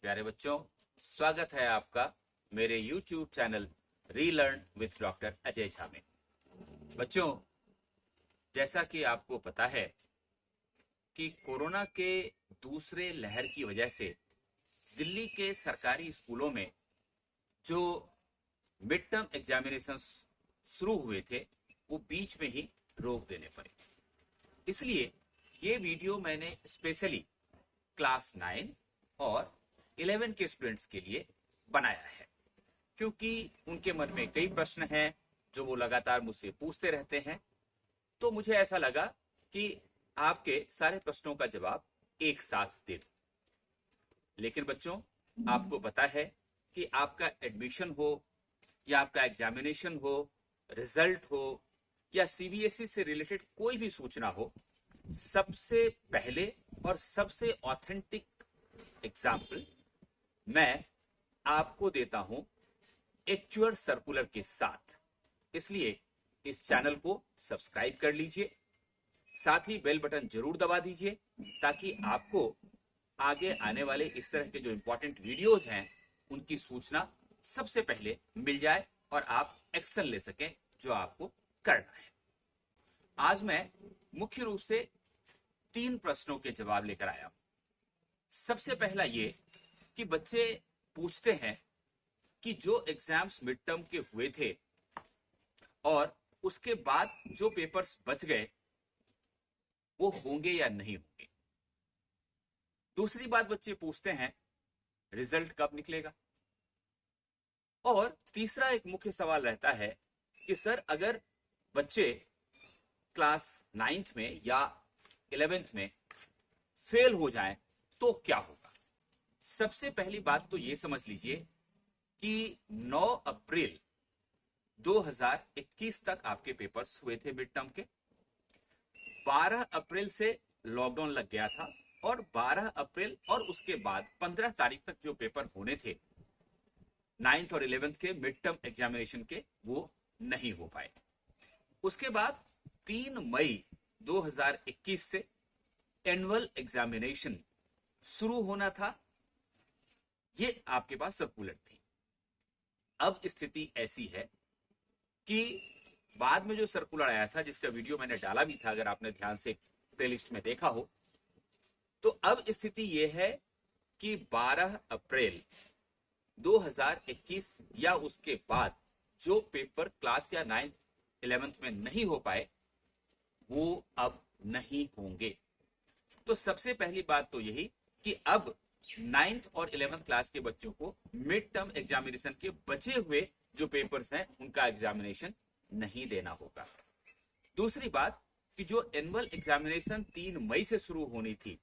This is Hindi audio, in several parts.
प्यारे बच्चों, स्वागत है आपका मेरे YouTube channel relearn with doctor Ajay Jha में। बच्चों, जैसा कि आपको पता है कि कोरोना के दूसरे लहर की वजह से दिल्ली के सरकारी स्कूलों में जो मिड टर्म एग्जामिनेशन शुरू हुए थे वो बीच में ही रोक देने पड़े। इसलिए ये वीडियो मैंने स्पेशली क्लास 9 और 11 के स्टूडेंट्स के लिए बनाया है, क्योंकि उनके मन में कई प्रश्न हैं जो वो लगातार मुझसे पूछते रहते हैं। तो मुझे ऐसा लगा कि आपके सारे प्रश्नों का जवाब एक साथ दे दूं। लेकिन बच्चों, आपको पता है कि आपका एडमिशन हो या आपका एग्जामिनेशन हो, रिजल्ट हो या सीबीएसई से रिलेटेड कोई भी सूचना हो, सबसे पहले और सबसे ऑथेंटिक एग्जाम्पल मैं आपको देता हूं एक्चुअल सर्कुलर के साथ। इसलिए इस चैनल को सब्सक्राइब कर लीजिए, साथ ही बेल बटन जरूर दबा दीजिए ताकि आपको आगे आने वाले इस तरह के जो इंपॉर्टेंट वीडियोस हैं उनकी सूचना सबसे पहले मिल जाए और आप एक्शन ले सकें जो आपको करना है। आज मैं मुख्य रूप से 3 प्रश्नों के जवाब लेकर आया हूं। सबसे पहला ये कि बच्चे पूछते हैं कि जो एग्जाम्स मिड टर्म के हुए थे और उसके बाद जो पेपर्स बच गए वो होंगे या नहीं होंगे। दूसरी बात बच्चे पूछते हैं रिजल्ट कब निकलेगा। और तीसरा एक मुख्य सवाल रहता है कि सर, अगर बच्चे क्लास 9th में या 11th में फेल हो जाएं तो क्या होगा। सबसे पहली बात तो ये समझ लीजिए कि 9 अप्रैल 2021 तक आपके पेपर्स हुए थे मिड टर्म के। 12 अप्रैल से लॉकडाउन लग गया था और 12 अप्रैल और उसके बाद 15 तारीख तक जो पेपर होने थे 9th और 11th के मिड टर्म एग्जामिनेशन के, वो नहीं हो पाए। उसके बाद 3 मई 2021 से एनुअल एग्जामिनेशन शुरू होना था। ये आपके पास सर्कुलर थी। अब स्थिति ऐसी है कि बाद में जो सर्कुलर आया था, जिसका वीडियो मैंने डाला भी था, अगर आपने ध्यान से प्लेलिस्ट में देखा हो, तो अब स्थिति यह है कि 12 अप्रैल 2021 या उसके बाद जो पेपर क्लास या 9th 11th में नहीं हो पाए वो अब नहीं होंगे। तो सबसे पहली बात तो यही कि अब 9th और 11th क्लास के बच्चों को मिड टर्म एग्जामिनेशन के बचे हुए जो पेपर्स हैं उनका एग्जामिनेशन नहीं देना होगा। दूसरी बात कि जो एनुअल एग्जामिनेशन 3 मई से शुरू होनी थी,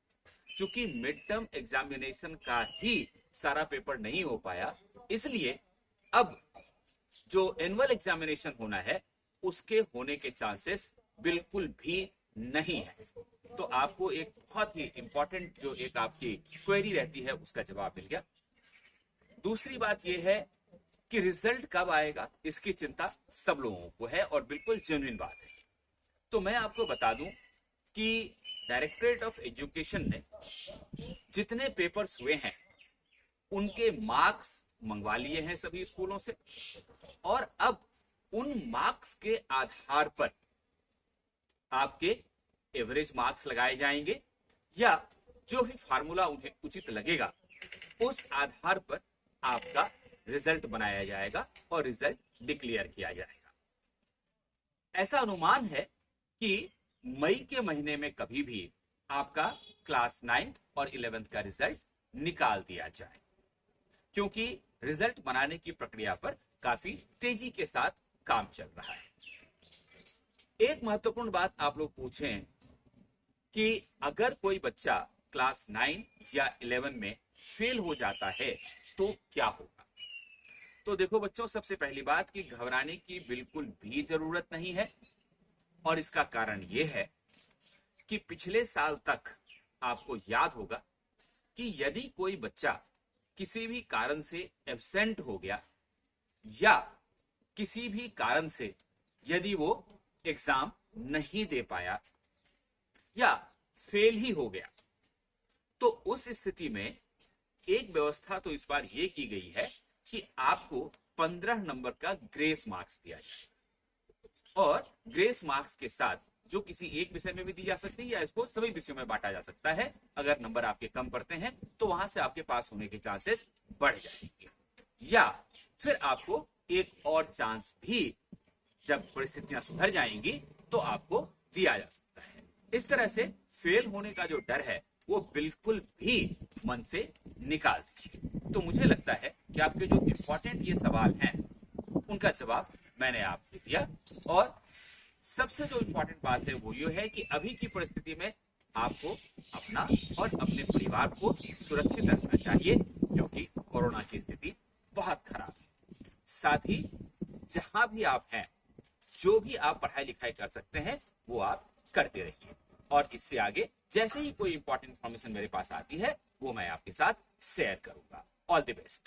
चूंकि मिड टर्म एग्जामिनेशन का ही सारा पेपर नहीं हो पाया, इसलिए अब जो एनुअल एग्जामिनेशन होना है उसके होने के चांसेस बिल्कुल भी नहीं है। तो आपको एक बहुत ही इंपॉर्टेंट जो एक आपकी क्वेरी रहती है उसका जवाब मिल गया। दूसरी बात यह है कि रिजल्ट कब आएगा, इसकी चिंता सब लोगों को है और बिल्कुल जेन्युइन बात है। तो मैं आपको बता दूं कि डायरेक्टरेट ऑफ एजुकेशन ने जितने पेपर्स हुए हैं उनके मार्क्स मंगवा लिए हैं सभी स्कूलों से, और अब उन मार्क्स के आधार पर आपके एवरेज मार्क्स लगाए जाएंगे या जो भी फार्मूला उन्हें उचित लगेगा उस आधार पर आपका रिजल्ट बनाया जाएगा और रिजल्ट डिक्लेयर किया जाएगा। ऐसा अनुमान है कि मई के महीने में कभी भी आपका क्लास 9th और 11th का रिजल्ट निकाल दिया जाए, क्योंकि रिजल्ट बनाने की प्रक्रिया पर काफी तेजी के साथ काम चल रहा है। एक महत्वपूर्ण बात आप लोग पूछें कि अगर कोई बच्चा क्लास 9 या 11 में फेल हो जाता है तो क्या होगा। तो देखो बच्चों, सबसे पहली बात कि घबराने की बिल्कुल भी जरूरत नहीं है, और इसका कारण यह है कि पिछले साल तक आपको याद होगा कि यदि कोई बच्चा किसी भी कारण से एब्सेंट हो गया या किसी भी कारण से यदि वो एग्जाम नहीं दे पाया या फेल ही हो गया, तो उस स्थिति में एक व्यवस्था तो इस बार ये की गई है कि आपको 15 नंबर का ग्रेस मार्क्स दिया जाए, और ग्रेस मार्क्स के साथ जो किसी एक विषय में भी दी जा सकती है या इसको सभी विषयों में बांटा जा सकता है। अगर नंबर आपके कम पड़ते हैं तो वहां से आपके पास होने के चांसेस बढ़ जाएंगे, या फिर आपको एक और चांस भी जब परिस्थितियां सुधर जाएंगी तो आपको दिया जा सकता है। इस तरह से फेल होने का जो डर है वो बिल्कुल भी मन से निकाल दीजिए। तो मुझे लगता है कि आपके जो इंपॉर्टेंट ये सवाल हैं उनका जवाब मैंने आपको दिया, और सबसे जो इंपॉर्टेंट बात है वो ये है कि अभी की परिस्थिति में आपको अपना और अपने परिवार को सुरक्षित रखना चाहिए, क्योंकि कोरोना की स्थिति बहुत खराब है। साथ ही जहां भी आप हैं, जो भी आप पढ़ाई लिखाई कर सकते हैं वो आप करते रहिए, और इससे आगे जैसे ही कोई इंपॉर्टेंट इंफॉर्मेशन मेरे पास आती है वो मैं आपके साथ शेयर करूंगा। All the best.